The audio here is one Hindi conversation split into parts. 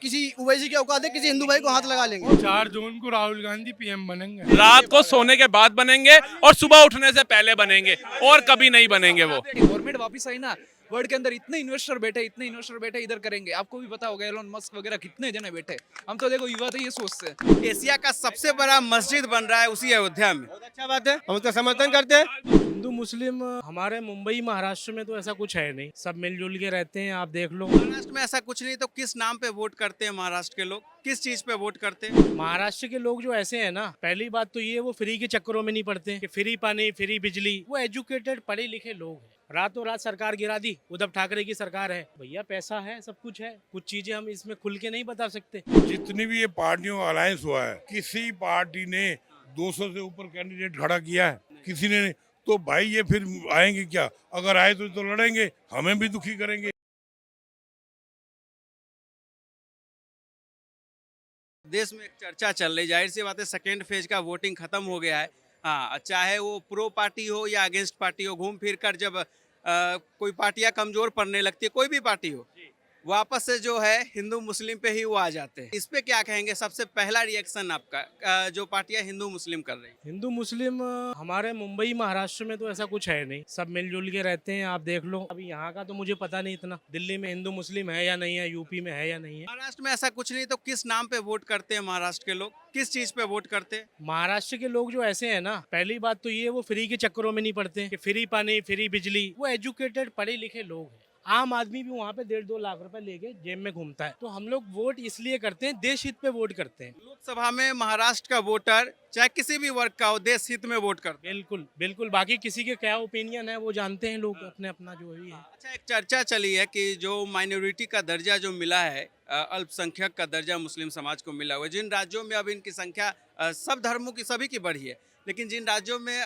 किसी ओवैसी की औकात है, किसी हिंदू भाई को हाथ लगा लेंगे। 4 जून को राहुल गांधी पीएम बनेंगे। रात को सोने के बाद बनेंगे और सुबह उठने से पहले बनेंगे और कभी नहीं बनेंगे वो। गवर्नमेंट वापस आई ना, वर्ल्ड के अंदर इतने इन्वेस्टर बैठे इधर करेंगे। आपको भी पता होगा एलोन मस्क वगैरह कितने जने बैठे। हम तो देखो युवा तो ये सोचते हैं। एशिया का सबसे बड़ा मस्जिद बन रहा है उसी अयोध्या में। बहुत अच्छा बात है, हम उसका समर्थन करते हैं। हिंदू मुस्लिम हमारे मुंबई महाराष्ट्र में तो ऐसा कुछ है नहीं, सब मिलजुल के रहते हैं। आप देख लो, महाराष्ट्र में ऐसा कुछ नहीं, तो किस नाम पे वोट करते हैं महाराष्ट्र के लोग? किस चीज पे वोट करते हैं? महाराष्ट्र के लोग जो ऐसे हैं ना, पहली बात तो ये वो फ्री के चक्करों में नहीं पड़ते कि फ्री पानी फ्री बिजली। वो एजुकेटेड पढ़े लिखे लोग हैं। रातों रात सरकार गिरा दी, उद्धव ठाकरे की सरकार है भैया, पैसा है, सब कुछ है। कुछ चीजें हम इसमें खुल के नहीं बता सकते। जितनी भी ये पार्टियों का अलायंस हुआ है, किसी पार्टी ने 200 से ऊपर कैंडिडेट खड़ा किया है? किसी ने नहीं। तो भाई ये फिर आएंगे क्या? अगर आए तो लड़ेंगे, हमें भी दुखी करेंगे। देश में एक चर्चा चल रही, जाहिर सी बात है सेकेंड फेज का वोटिंग खत्म हो गया है। हाँ, चाहे वो प्रो पार्टी हो या अगेंस्ट पार्टी हो, घूम फिर कर जब कोई पार्टियां कमजोर पड़ने लगती है, कोई भी पार्टी हो, वापस से जो है हिंदू मुस्लिम पे ही वो आ जाते हैं। इस पे क्या कहेंगे? सबसे पहला रिएक्शन आपका, जो पार्टियां हिंदू मुस्लिम कर रही हैं। हिंदू मुस्लिम हमारे मुंबई महाराष्ट्र में तो ऐसा कुछ है नहीं, सब मिलजुल के रहते हैं। आप देख लो, अभी यहाँ का तो मुझे पता नहीं इतना, दिल्ली में हिंदू मुस्लिम है या नहीं है, यूपी में है या नहीं है। महाराष्ट्र में ऐसा कुछ नहीं, तो किस नाम पे वोट करते हैं महाराष्ट्र के लोग? किस चीज पे वोट करते हैं? महाराष्ट्र के लोग जो ऐसे हैं ना, पहली बात तो ये वो फ्री के चक्करों में नहीं पड़ते कि फ्री पानी फ्री बिजली। वो एजुकेटेड पढ़े लिखे लोग हैं। आम आदमी भी वहाँ पे 1.5-2 लाख रुपए लेके जेब में घूमता है। तो हम लोग वोट इसलिए करते हैं, देश हित पे वोट करते हैं। लोकसभा में महाराष्ट्र का वोटर चाहे किसी भी वर्ग का हो, देश हित में वोट करते हैं। बिल्कुल बिल्कुल, बाकी किसी के क्या ओपिनियन है वो जानते हैं लोग, अपने अपना जो भी है। अच्छा, एक चर्चा चली है कि जो माइनॉरिटी का दर्जा जो मिला है, अल्पसंख्यक का दर्जा मुस्लिम समाज को मिला हुआ है, जिन राज्यों में अब इनकी संख्या सब धर्मों की सभी की बढ़ी है, लेकिन जिन राज्यों में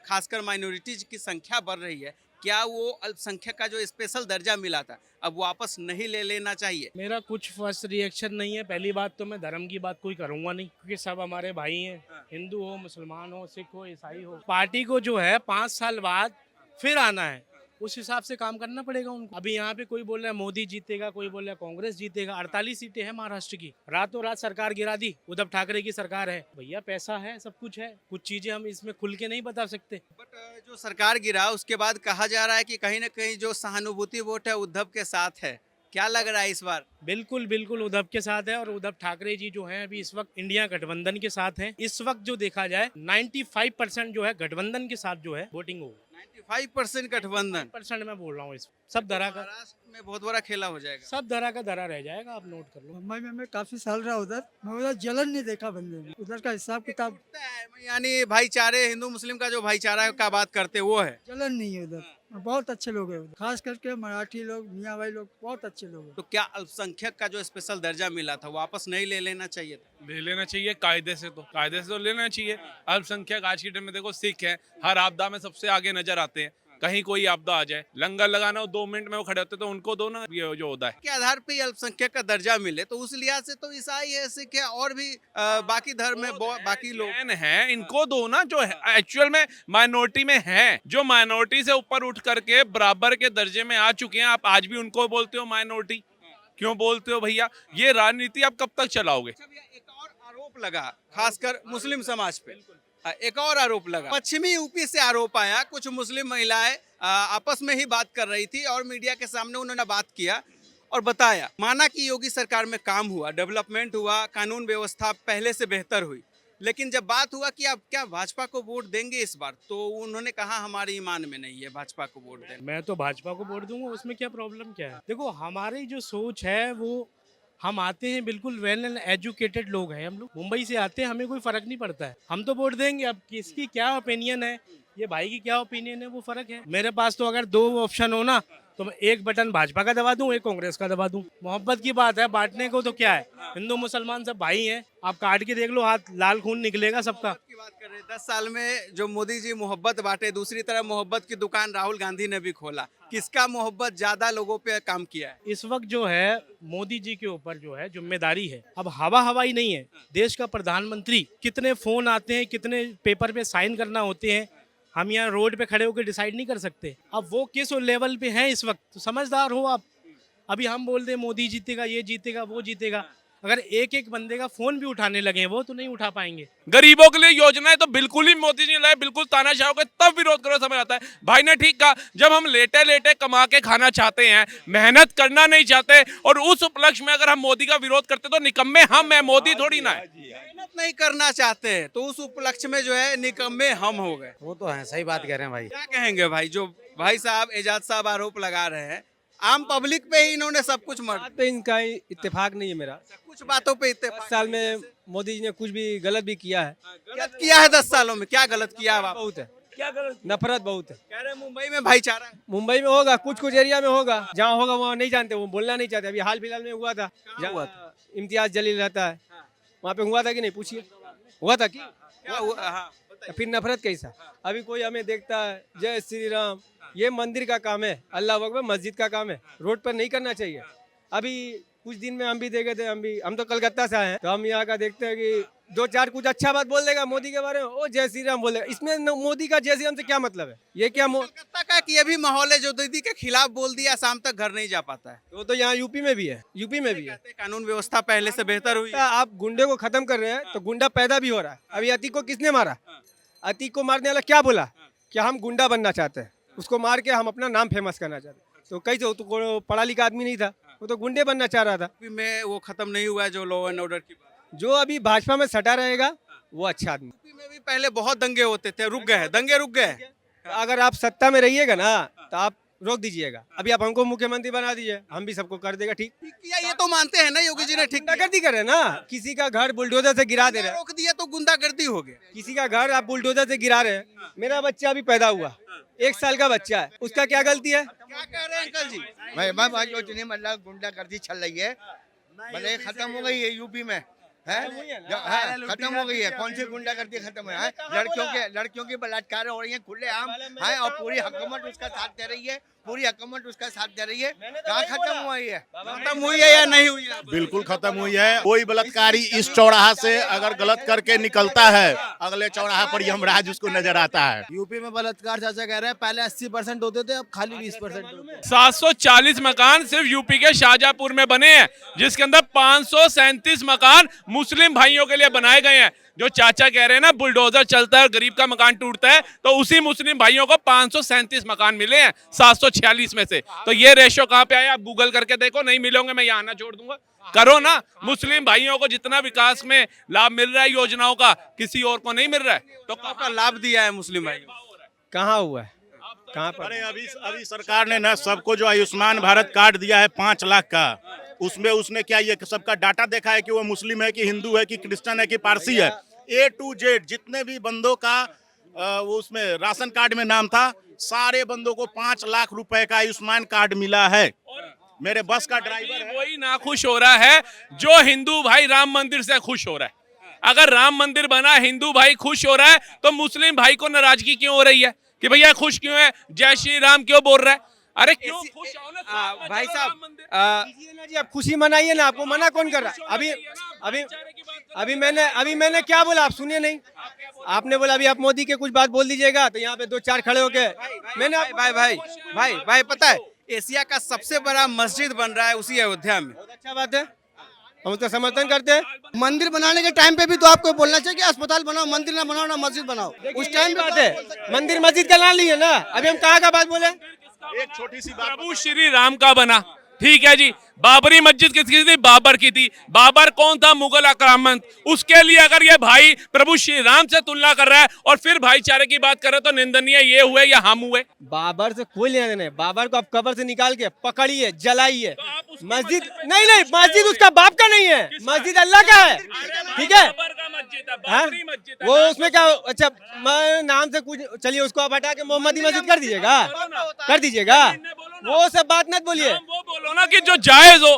खासकर माइनॉरिटीज की संख्या बढ़ रही है, क्या वो अल्पसंख्यक का जो स्पेशल दर्जा मिला था अब वापस नहीं ले लेना चाहिए? मेरा कुछ फर्स्ट रिएक्शन नहीं है। पहली बात तो मैं धर्म की बात कोई करूंगा नहीं, क्योंकि सब हमारे भाई हैं, हिंदू हो, मुसलमान हो, सिख हो, ईसाई हो। पार्टी को जो है 5 साल बाद फिर आना है, उस हिसाब से काम करना पड़ेगा उनको। अभी यहाँ पे कोई बोल रहा है मोदी जीतेगा, कोई बोल रहा है कांग्रेस जीतेगा। 48 सीटें हैं महाराष्ट्र की, रातों रात सरकार गिरा दी, उद्धव ठाकरे की सरकार है भैया, पैसा है, सब कुछ है। कुछ चीजें हम इसमें खुल के नहीं बता सकते। बट जो सरकार गिरा उसके बाद कहा जा रहा है कि कहीं ना कहीं जो सहानुभूति वोट है उद्धव के साथ है। क्या लग रहा है इस बार? बिल्कुल बिल्कुल उद्धव के साथ है। और उद्धव ठाकरे जी जो हैं अभी इस वक्त इंडिया गठबंधन के साथ हैं। इस वक्त जो देखा जाए 95% जो है गठबंधन के साथ जो है वोटिंग हो। 95% गठबंधन। % मैं बोल रहा हूँ, इस सब धरा का महाराष्ट्र में बहुत बड़ा खेला हो जाएगा। सब धरा का धरा रह जाएगा, आप नोट कर लो। मुंबई में मैं काफी साल रहा उधर, मैं उधर जलन नहीं देखा बंदे में। उधर का हिसाब किताब यानी भाईचारे, हिंदू मुस्लिम का जो भाईचारा का बात करते वो है। जलन नहीं है उधर। बहुत अच्छे लोग हैं उधर, खास करके मराठी लोग, मियाँ भाई लोग बहुत अच्छे लोग हैं। तो क्या अल्पसंख्यक का जो स्पेशल दर्जा मिला था वापस नहीं ले लेना चाहिए था? ले लेना चाहिए, कायदे से तो लेना चाहिए। अल्पसंख्यक आज के टाइम में देखो, सिख है, हर आपदा में सबसे आगे नजर आते हैं। कहीं कोई आपदा आ जाए, लंगर लगाना हो 2 मिनट में वो खड़े होते, तो उनको दो ना, ये जो होता है। के आधार पे अल्पसंख्यक का दर्जा मिले, तो उस लिहाज से तो ईसाई है, सिख है, और भी बाकी धर्म में बाकी लोग हैं, इनको दो ना, जो एक्चुअल में माइनॉरिटी में हैं, जो माइनॉरिटी से ऊपर उठ करके बराबर के दर्जे में आ चुके हैं। आप आज भी उनको बोलते हो माइनॉरिटी, क्यों बोलते हो भैया? ये राजनीति आप कब तक चलाओगे? अच्छा भैया, एक और आरोप लगा खासकर मुस्लिम समाज पे। एक और आरोप लगा, पश्चिमी यूपी से आरोप आया। कुछ मुस्लिम महिलाएं आपस में ही बात कर रही थी और मीडिया के सामने उन्होंने बात किया और बताया, माना कि योगी सरकार में काम हुआ, डेवलपमेंट हुआ, कानून व्यवस्था पहले से बेहतर हुई, लेकिन जब बात हुआ कि आप क्या भाजपा को वोट देंगे इस बार, तो उन्होंने कहा हमारे ईमान में नहीं है भाजपा को वोट देना। मैं तो भाजपा को वोट दूंगा, उसमें क्या प्रॉब्लम क्या है? देखो, हमारी जो सोच है वो, हम आते हैं बिल्कुल वेल एंड एजुकेटेड लोग हैं। हम लोग मुंबई से आते हैं, हमें कोई फर्क नहीं पड़ता है, हम तो वोट देंगे। अब किसकी क्या ओपिनियन है, ये भाई की क्या ओपिनियन है, वो फर्क है। मेरे पास तो अगर 2 ऑप्शन हो ना, तो मैं एक बटन भाजपा का दबा दूं, एक कांग्रेस का दबा दूं। मोहब्बत की बात है, बांटने को तो क्या है, हिंदू मुसलमान सब भाई हैं। आप काट के देख लो, हाथ लाल खून निकलेगा सबका। की बात कर रहे हैं, 10 साल में जो मोदी जी मोहब्बत बांटे, दूसरी तरफ मोहब्बत की दुकान राहुल गांधी ने भी खोला। किसका मोहब्बत ज्यादा लोगों पे काम किया है? इस वक्त जो है मोदी जी के ऊपर जो है जिम्मेदारी है। अब हवा हवाई नहीं है, देश का प्रधानमंत्री, कितने फोन आते हैं, कितने पेपर पे साइन करना होते हैं, हम यहाँ रोड पे खड़े होकर डिसाइड नहीं कर सकते। अब वो किस लेवल पे हैं इस वक्त, तो समझदार हो आप। अभी हम बोल दें मोदी जीतेगा, ये जीतेगा, वो जीतेगा, अगर एक एक बंदे का फोन भी उठाने लगे वो तो नहीं उठा पाएंगे। गरीबों के लिए योजनाएं तो बिल्कुल ही मोदी जी ने लाए, बिल्कुल तानाशाह के तब विरोध करो, समझ आता है। भाई ने ठीक कहा, जब हम लेटे लेटे कमा के खाना चाहते हैं, मेहनत करना नहीं चाहते, और उस उपलक्ष्य में अगर हम मोदी का विरोध करते तो निकम्मे हम है, मोदी थोड़ी ना है। मेहनत नहीं करना चाहते हैं तो उस उपलक्ष्य में जो है निकम्मे हम हो गए। वो तो है, सही बात कह रहे हैं भाई। क्या कहेंगे भाई, जो भाई साहब एजाज साहब आरोप लगा रहे हैं, आम पब्लिक पे ही इन्होंने सब कुछ मर बात पे इनका इत्तेफाक नहीं है मेरा। कुछ बातों पे 10 साल में मोदी जी ने कुछ भी गलत भी किया है। गलत किया है 10 सालों में, क्या गलत किया है आप? बहुत है, क्या गलत, नफरत बहुत है। कह रहे हैं मुंबई में भाईचारा है। मुंबई में होगा, कुछ कुछ एरिया में होगा, जहाँ होगा वहाँ नहीं जानते, वो बोलना नहीं चाहते। अभी हाल फिलहाल में हुआ था, जहाँ इम्तियाज जलील रहता है वहाँ पे हुआ था कि नहीं, पूछिए, हुआ था कि क्या हुआ? हाँ, फिर नफरत कैसा? अभी कोई हमें देखता है जय श्री राम, ये मंदिर का काम है, अल्लाह अकबर मस्जिद का काम है, रोड पर नहीं करना चाहिए। अभी कुछ दिन में हम भी देखे थे, हम तो कलकत्ता से आए हैं, तो हम यहाँ का देखते हैं कि 2-4 कुछ अच्छा बात बोल देगा मोदी के बारे में, ओ जय श्री राम बोलेगा। इसमें मोदी का जय श्री राम से क्या मतलब है? ये क्या कलकत्ता का कि ये भी माहौल है, जो दीदी के खिलाफ बोल दिया शाम तक घर नहीं जा पाता है। वो तो यहाँ यूपी में भी है, यूपी में भी है। कहते हैं कानून व्यवस्था पहले से बेहतर हुई है। आप गुंडे को खत्म कर रहे हैं तो गुंडा पैदा भी हो रहा है। अभी अतीक को किसने मारा? अतीक को मारने वाला क्या बोला कि हम गुंडा बनना चाहते हैं, उसको मार के हम अपना नाम फेमस करना चाहते हैं। तो कैसे, वो तो पढ़ा लिखा आदमी नहीं था, वो तो गुंडे बनना चाह रहा था। यूपी में वो खत्म नहीं हुआ है जो लॉ एंड ऑर्डर की बात। जो अभी भाजपा में सटा रहेगा वो अच्छा आदमी। यूपी में भी पहले बहुत दंगे होते थे, रुक गए, दंगे रुक गए। अगर आप सत्ता में रहिएगा ना तो आप रोक दीजिएगा। अभी आप हमको मुख्यमंत्री बना दीजिए, हम भी सबको कर देगा ठीक। ठीक किया, ये तो मानते हैं ना योगी जी ने ठीक किया। गुंडागर्दी कर रहे हैं ना, किसी का घर बुलडोजर से गिरा दे रहे हैं, रोक दिया तो गुंडागर्दी हो गया। किसी का घर आप बुलडोजर से गिरा रहे हैं। मेरा बच्चा अभी पैदा हुआ, 1 साल का बच्चा है, उसका क्या गलती है? क्या कह रहे हैं अंकल जी? मैं बात योजना मतलब गुंडागर्दी चल रही है, भले खत्म हो गई है यूपी में, है खत्म हो गई है। कौन सी गुंडागर्दी खत्म है? लड़कियों की बलात्कार हो रही है खुलेआम, है, और पूरी हुकूमत उसका साथ दे रही है, पूरी हुकूमत उसका साथ दे रही है। कहाँ खत्म हुई है? खत्म हुई है या नहीं हुई है? बिल्कुल खत्म हुई है। कोई बलात्कारी इस चौराहा से अगर गलत करके निकलता है, अगले चौराहा पर यमराज उसको नजर आता है। यूपी में बलात्कार चाचा कह रहे हैं पहले 80% होते थे, अब खाली 20% होते हैं। 740 मकान सिर्फ यूपी के शाहजहांपुर में बने हैं, जिसके अंदर 537 मकान मुस्लिम भाइयों के लिए बनाए गए हैं। जो चाचा कह रहे हैं ना बुलडोजर चलता है और गरीब का मकान टूटता है, तो उसी मुस्लिम भाइयों को 537 मकान मिले हैं 746 में से। तो ये रेशो कहाँ पे आया? आप गूगल करके देखो, नहीं मिलोगे मैं यहाँ ना छोड़ दूंगा। करो ना, मुस्लिम भाइयों को जितना विकास में लाभ मिल रहा है योजनाओं का, किसी और को नहीं मिल रहा है। तो का लाभ दिया है मुस्लिम भाई? कहाँ हुआ है, कहाँ पर? अरे अभी सरकार ने ना सबको जो आयुष्मान भारत कार्ड दिया है 5 लाख का, उसमें उसने क्या ये सबका डाटा देखा है कि वो मुस्लिम है कि हिंदू है कि क्रिश्चियन है कि पारसी है। A to Z जितने भी बंदों का वो उसमें राशन कार्ड में नाम था, सारे बंदों को 5 लाख रुपए का आयुष्मान कार्ड मिला है। मेरे बस का ड्राइवर है, वही ना खुश हो रहा है जो हिंदू भाई राम मंदिर से खुश हो रहा है। अगर राम मंदिर बना, हिंदू भाई खुश हो रहा है, तो मुस्लिम भाई को नाराजगी क्यों हो रही है कि भैया खुश क्यों है, जय श्री राम क्यों बोल रहा है? अरे क्यों खुश हो ना भाई साहब, जी आप खुशी मनाइए ना, आपको मना कौन कर रहा है? अभी मैंने क्या बोला, आप सुनिए नहीं? आपने बोला अभी आप मोदी के कुछ बात बोल दीजिएगा तो यहाँ पे 2-4 खड़े होके मैंने भाई पता है एशिया का सबसे बड़ा मस्जिद बन रहा है उसी अयोध्या में। बहुत अच्छा बात है, हम उसका समर्थन करते हैं। मंदिर बनाने के टाइम पे भी तो आपको बोलना चाहिए कि अस्पताल बनाओ, मंदिर ना बनाओ ना मस्जिद बनाओ। उस टाइम बात है, मंदिर मस्जिद का नाम लिया ना। अभी हम कहाँ का बात बोले? एक छोटी सी बात, प्रभु श्री राम का बना, ठीक है जी। बाबरी मस्जिद किसकी थी? बाबर की थी। बाबर कौन था? मुगल आक्रामक। उसके लिए अगर ये भाई प्रभु श्री राम से तुलना कर रहा है और फिर भाईचारे की बात कर रहे, तो निंदनीय ये हुए या हम हुए? बाबर से कोई लेना देना नहीं। बाबर को आप कब्र से निकाल के पकड़िए, जलाइए। मस्जिद नहीं, मस्जिद उसका बाप का नहीं है, मस्जिद अल्लाह का है, ठीक है? वो उसमें क्या, अच्छा मैं नाम से कुछ, चलिए उसको आप हटा के मोहम्मदी मस्जिद कर दीजिएगा, वो सब बात मत बोलिए। वो बोलो ना कि जो जायज हो।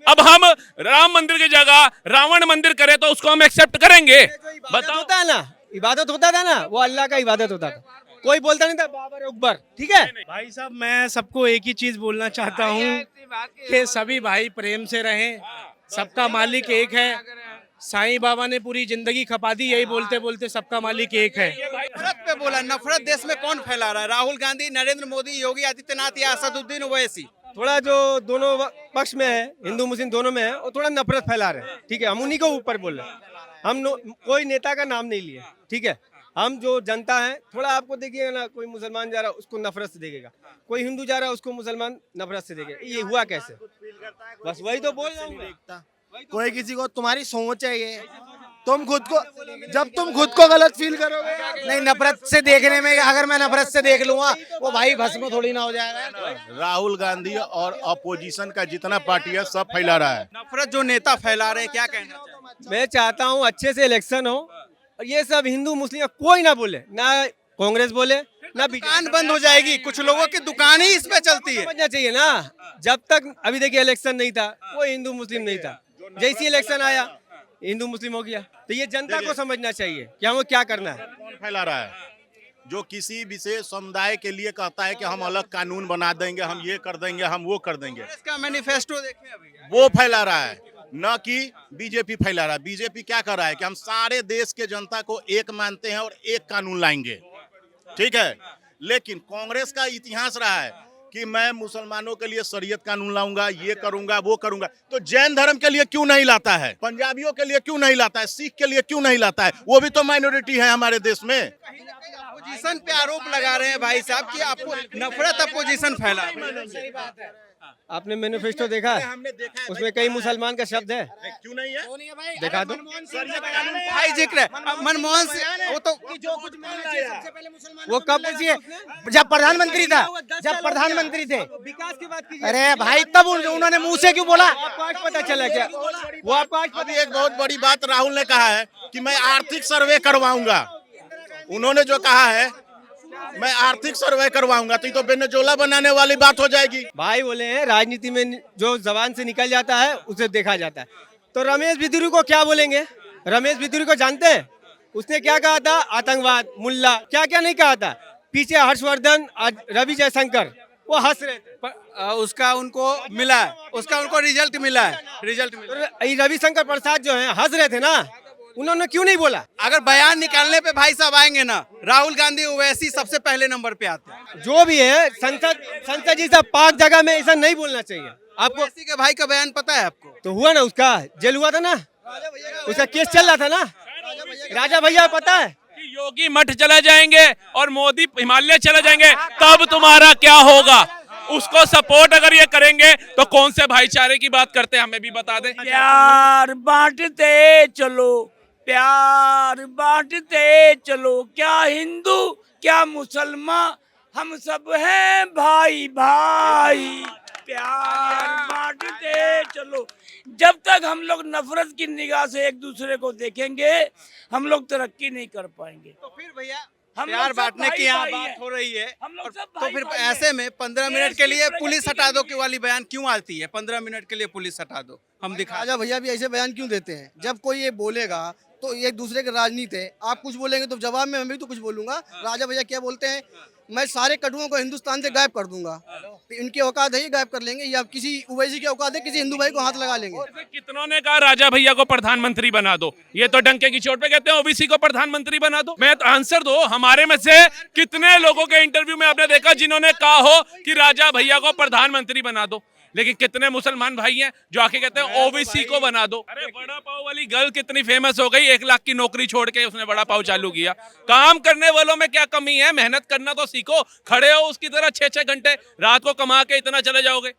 अब हम राम मंदिर की जगह रावण मंदिर करें तो उसको हम एक्सेप्ट करेंगे? बताओ, होता है ना, इबादत होता था ना, वो अल्लाह का इबादत होता था, कोई बोलता नहीं था बाबर अकबर, ठीक है? भाई साहब मैं सबको एक ही चीज बोलना चाहता हूँ कि सभी भाई प्रेम से रहें, सबका मालिक एक है। साईं बाबा ने पूरी जिंदगी खपा दी यही बोलते बोलते सबका मालिक एक है। नफरत पे बोला, नफरत देश में कौन फैला रहा है? राहुल गांधी, नरेंद्र मोदी, योगी आदित्यनाथ या असदुद्दीन ओवैसी? थोड़ा जो दोनों पक्ष में है, हिंदू मुस्लिम दोनों में है, वो थोड़ा नफरत फैला रहे हैं। ठीक है, हम उन्हीं को ऊपर बोल रहे हैं। कोई नेता का नाम नहीं लिए, ठीक है। हम जो जनता है, थोड़ा आपको देखिएगा ना, कोई मुसलमान जा रहा है उसको नफरत से देखेगा, कोई हिंदू जा रहा है उसको मुसलमान नफरत से देखेगा। ये हुआ कैसे? बस वही तो बोल रहा हूँ। कोई किसी को, तुम्हारी सोच है ये, तुम खुद को, जब तुम खुद को गलत फील करोगे, नहीं नफरत से देखने में, अगर मैं नफरत से देख लूंगा वो भाई भस्म थोड़ी ना हो जाएगा। राहुल गांधी और अपोजिशन का जितना पार्टी है सब फैला रहा है। नफरत जो नेता फैला रहे हैं, क्या कहना चाहते हैं? मैं चाहता हूँ अच्छे से इलेक्शन हो और ये सब हिंदू मुस्लिम कोई ना बोले, ना कांग्रेस बोले ना दुकान बंद हो जाएगी, कुछ लोगों की दुकान ही इसमें चलती है। समझना चाहिए ना, जब तक अभी देखिए इलेक्शन नहीं था, कोई हिंदू मुस्लिम नहीं था, जैसी इलेक्शन आया हिंदू मुस्लिम हो गया। तो ये जनता को समझना चाहिए कि हमें क्या करना है। कौन फैला रहा है? जो किसी विशेष समुदाय के लिए कहता है कि हम अलग कानून बना देंगे, हम ये कर देंगे, हम वो कर देंगे, इसका मैनिफेस्टो देखें अभी, वो फैला रहा है, न कि बीजेपी फैला रहा है। बीजेपी क्या कर रहा है कि हम सारे देश के जनता को एक मानते हैं और एक कानून लाएंगे, ठीक है। लेकिन कांग्रेस का इतिहास रहा है कि मैं मुसलमानों के लिए शरीयत कानून लाऊंगा, ये करूंगा, वो करूंगा। तो जैन धर्म के लिए क्यों नहीं लाता है? पंजाबियों के लिए क्यों नहीं लाता है? सिख के लिए क्यों नहीं लाता है? वो भी तो माइनॉरिटी है हमारे देश में। अपोजिशन पे आरोप लगा रहे हैं भाई साहब कि आपको नफरत अपोजिशन फैला। आपने मैनिफेस्टो देखा है? हमने देखा है, उसमें कई मुसलमान का शब्द है, क्यों नहीं है? दिखा दो। भाई जिक्र है मनमोहन सिंह, वो तो जो कुछ वो कब पूछिए, जब प्रधानमंत्री था, जब प्रधानमंत्री थे, विकास की बात कीजिए। अरे भाई तब उन्होंने मुंह से क्यों बोला? आपको आज पता चला क्या? वो आपको आज अभी एक बहुत बड़ी बात राहुल ने कहा है कि मैं आर्थिक सर्वे करवाऊंगा। उन्होंने जो कहा है मैं आर्थिक सर्वे करवाऊंगा, तो ये तो वेनेजुएला बनाने वाली बात हो जाएगी। भाई बोले हैं राजनीति में जो जबान से निकल जाता है उसे देखा जाता है। तो रमेश बिदुरी को क्या बोलेंगे? रमेश बिदुरी को जानते हैं? उसने क्या कहा था? आतंकवाद, मुल्ला, क्या क्या नहीं कहा था। पीछे हर्षवर्धन, रवि जयशंकर, वो हंस रहे थे। उसका उनको मिला है, उसका उनको रिजल्ट मिला है, रिजल्ट मिला। तो रविशंकर प्रसाद जो है हंस रहे थे ना, उन्होंने क्यों नहीं बोला? अगर बयान निकालने पे भाई साहब आएंगे ना, राहुल गांधी ओवैसी सबसे पहले नंबर पे आते हैं। जो भी है संसद जी सब पाक जगह में ऐसा नहीं बोलना चाहिए। आपको ओवैसी के भाई का बयान पता है आपको? तो हुआ ना, उसका जेल हुआ था ना, उसका केस चल रहा था ना। राजा भैया पता है कि योगी मठ चला जाएंगे और मोदी हिमालय चला जाएंगे, तब तुम्हारा क्या होगा? उसको सपोर्ट अगर ये करेंगे तो कौन से भाईचारे की बात करते हैं, हमें भी बता दें। प्यार बांटते चलो, प्यार बांटते चलो, क्या हिंदू क्या मुसलमान, हम सब हैं भाई भाई। प्यार बांटते चलो। जब तक हम लोग नफरत की निगाह से एक दूसरे को देखेंगे, हम लोग तरक्की नहीं कर पाएंगे। तो फिर भैया हम प्यार लोग सब बांटने की भाई यहाँ भाई बात हैं। हो रही है, हम लोग सब तो भाई फिर भाई ऐसे हैं। में 15 देश मिनट के लिए की पुलिस प्रगति हटा दो के की वाली बयान क्यों आती है? 15 मिनट के लिए पुलिस हटा दो, हम दिखा। राजा भैया भी ऐसे बयान क्यों देते हैं? जब कोई ये बोलेगा तो एक दूसरे के राजनीति है, आप कुछ बोलेंगे तो जवाब में मैं भी तो कुछ बोलूंगा। राजा भैया क्या बोलते हैं? मैं सारे कटुओं को हिंदुस्तान से गायब कर दूंगा। तो इनकी औकात है ये गायब कर लेंगे, या किसी ओवैसी की औकात है किसी हिंदू भाई को हाथ लगा लेंगे। कितनों ने कहा राजा भैया को प्रधानमंत्री बना दो, ये तो डंके की चोट पे कहते हैं ओबीसी को प्रधानमंत्री बना दो। मैं तो आंसर दो, हमारे में से कितने लोगों के इंटरव्यू में आपने देखा जिन्होंने कहा हो कि राजा भैया को प्रधानमंत्री बना दो? लेकिन कितने मुसलमान भाई हैं जो आके कहते हैं ओबीसी को बना दो? अरे बड़ा पाव वाली गर्ल कितनी फेमस हो गई, 1 लाख की नौकरी छोड़ के उसने बड़ा पाव चालू किया। काम करने वालों में क्या कमी है? मेहनत करना तो सीखो, खड़े हो उसकी तरह 6-6 घंटे रात को कमा के इतना चले जाओगे?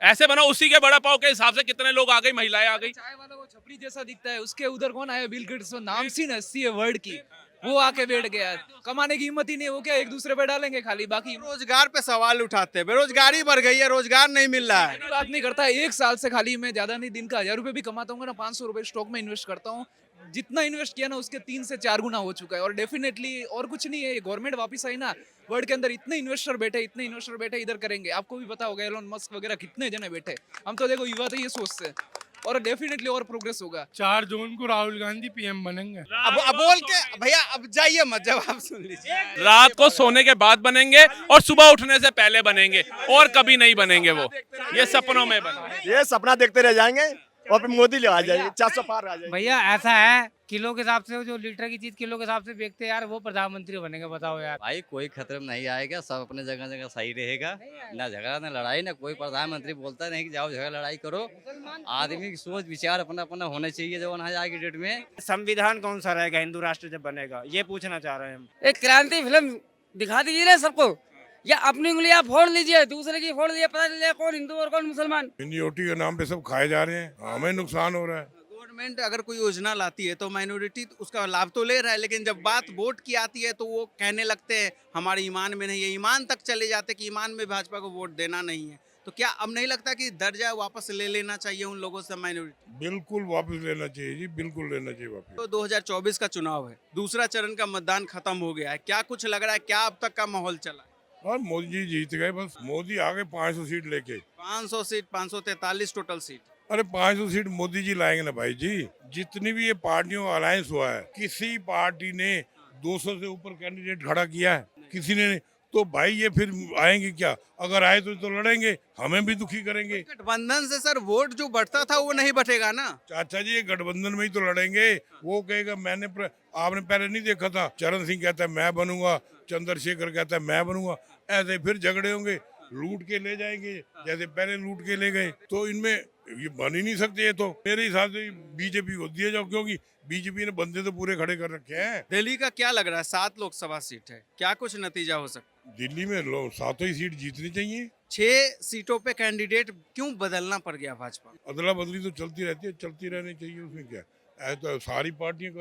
ऐसे बना उसी के बड़ा पाव के हिसाब से कितने लोग आ गए, महिलाएं आ गई। चाय वाला वो छपरी जैसा दिखता है, उसके उधर कौन आया? बिल गेट्स, नाम सी नस्ती है वर्ड की, वो आके बैठ गया। कमाने की हिम्मत ही नहीं, वो क्या एक दूसरे पे डालेंगे खाली। बाकी रोजगार पे सवाल उठाते हैं, बेरोजगारी बढ़ गई है, रोजगार नहीं मिल रहा है। बात नहीं करता है। 1 साल से खाली मैं ज्यादा नहीं, दिन का 1000 रुपए भी कमाता हूँ ना, 500 रुपए स्टॉक में इन्वेस्ट करता हूँ। जितना इन्वेस्ट किया ना उसके 3 से 4 गुना हो चुका है। और डेफिनेटली और कुछ नहीं है, ये गवर्नमेंट वापस आई ना, वर्ल्ड के अंदर इतने इन्वेस्टर बैठे इधर करेंगे। आपको भी पता होगा एलोन मस्क वगैरह कितने जने बैठे। हम तो देखो युवा तो ये सोचते हैं, और डेफिनेटली और प्रोग्रेस होगा। 4 जून को राहुल गांधी पीएम बनेंगे। अब बोल के भैया अब जाइए मत, जवाब सुन लीजिए। रात को सोने के बाद बनेंगे और सुबह उठने से पहले बनेंगे, और कभी नहीं बनेंगे वो, ये सपनों में बनेंगे। ये सपना देखते रह जाएंगे, और फिर मोदी ले आ जाएंगे, 400 पार आ जाएंगे। भैया ऐसा है, किलो के हिसाब से जो लीटर की चीज किलो के हिसाब से बेचते हैं यार, वो प्रधानमंत्री बनेंगे, बताओ यार। भाई कोई खतरे में नहीं आएगा, सब अपने जगह जगह सही रहेगा, ना झगड़ा ना लड़ाई, ना कोई प्रधानमंत्री बोलता नहीं कि जाओ झगड़ा लड़ाई करो। आदमी की सोच विचार अपना अपना होना चाहिए जब आज की डेट में। संविधान कौन सा रहेगा हिंदू राष्ट्र जब बनेगा, ये पूछना चाह रहे हैं हम। एक क्रांति फिल्म दिखा दीजिए ना सबको, या अपनी उंगली आप फोड़ लीजिए, दूसरे की फोड़ लीजिए, पता चल जाए कौन हिंदू और कौन मुसलमान। मिनियोरिटी के नाम पे सब खाए जा रहे हैं, हमें नुकसान हो रहा है। गवर्नमेंट अगर कोई योजना लाती है तो माइनॉरिटी उसका लाभ तो ले रहा है, लेकिन जब बात वोट की आती है तो वो कहने लगते हैं हमारे ईमान में नहीं है, ईमान तक चले जाते कि ईमान में भाजपा को वोट देना नहीं है। तो क्या अब नहीं लगता कि दर्जा वापस ले लेना चाहिए उन लोगों से माइनॉरिटी? बिल्कुल वापस लेना चाहिए जी, बिल्कुल लेना चाहिए वापस। तो 2024 का चुनाव है, दूसरा चरण का मतदान खत्म हो गया है, क्या कुछ लग रहा है, क्या अब तक का माहौल चला है? और मोदी जी जीत गए, बस मोदी आगे 500 सीट लेके। 500 सीट, 543 टोटल सीट। अरे 500 सीट मोदी जी लाएंगे ना भाई जी। जितनी भी ये पार्टियों का अलायंस हुआ है, किसी पार्टी ने 200 से ऊपर कैंडिडेट खड़ा किया है? किसी ने नहीं। तो भाई ये फिर आएंगे क्या? अगर आए तो लड़ेंगे, हमें भी दुखी करेंगे। गठबंधन से सर वोट जो बढ़ता था वो नहीं बढ़ेगा ना। चाचा जी ये गठबंधन में ही तो लड़ेंगे। वो कहेगा आपने पहले नहीं देखा था, चरण सिंह कहता है मैं बनूंगा, चंद्रशेखर कहता है मैं बनूंगा, ऐसे फिर झगड़े होंगे, लूट के ले जाएंगे जैसे पहले लूट के ले गए। तो इनमें ये बन ही नहीं सकते। ये तो मेरे हिसाब से बीजेपी को दिया जाओ, क्योंकि बीजेपी ने बंदे तो पूरे खड़े कर रखे हैं। दिल्ली का क्या लग रहा है? 7 लोकसभा सीट है, क्या कुछ नतीजा हो सकता? दिल्ली में लोग 7 ही सीट जीतनी चाहिए। 6 सीटों पे कैंडिडेट क्यों बदलना पड़ गया भाजपा? अदला बदली तो चलती रहती है, चलती रहनी चाहिए, उसमें क्या है। तो सारी पार्टियां कर